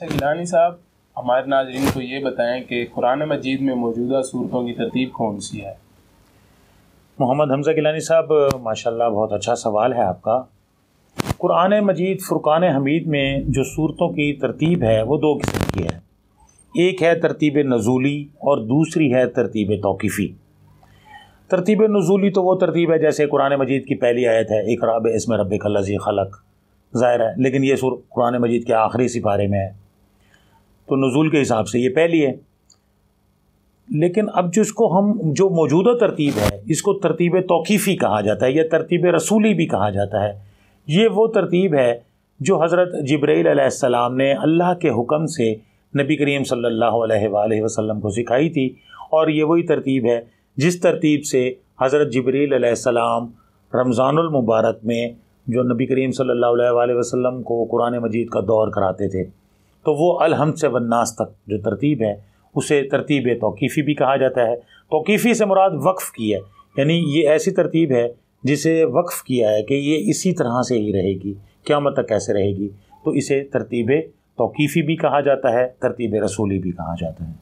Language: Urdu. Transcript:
اچھا گیلانی صاحب، ہمارے ناظرین کو یہ بتائیں کہ قرآن مجید میں موجودہ صورتوں کی ترتیب کون سی ہے؟ محمد حمزہ گیلانی صاحب، ماشاءاللہ بہت اچھا سوال ہے آپ کا۔ قرآن مجید فرقان حمید میں جو صورتوں کی ترتیب ہے وہ دو قسم کی ہے۔ ایک ہے ترتیب نزولی اور دوسری ہے ترتیب توقیفی۔ ترتیب نزولی تو وہ ترتیب ہے جیسے قرآن مجید کی پہلی آیت ہے اقرأ باسم ربک الذی خلق، ظاہر ہے، لیکن یہ قرآن مجید کے آخری سپارے میں ہے تو نزول کے حساب سے یہ پہلی ہے۔ لیکن اب جو موجودہ ترتیب ہے اس کو ترتیب توقیفی کہا جاتا ہے یا ترتیب رسولی بھی کہا جاتا ہے۔ یہ وہ ترتیب ہے جو حضرت جبرائیل علیہ السلام نے اللہ کے حکم سے نبی کریم صلی اللہ علیہ وآلہ وسلم کو سکھائی تھی، اور یہ وہی ترتیب ہے جس ترتیب سے حضرت جبرائیل علیہ السلام رمضان المبارک میں جو نبی کریم صلی اللہ علیہ وآلہ وسلم کو قرآن مجید کا دور کراتے تھے، تو وہ الحمد سے والناس تک جو ترتیب ہے اسے ترتیب توقیفی بھی کہا جاتا ہے۔ توقیفی سے مراد وقف کی ہے، یعنی یہ ایسی ترتیب ہے جسے وقف کیا ہے کہ یہ اسی طرح سے ہی رہے گی، قیامت تک کیسے رہے گی، تو اسے ترتیب توقیفی بھی کہا جاتا ہے، ترتیب رسولی بھی کہا جاتا ہے۔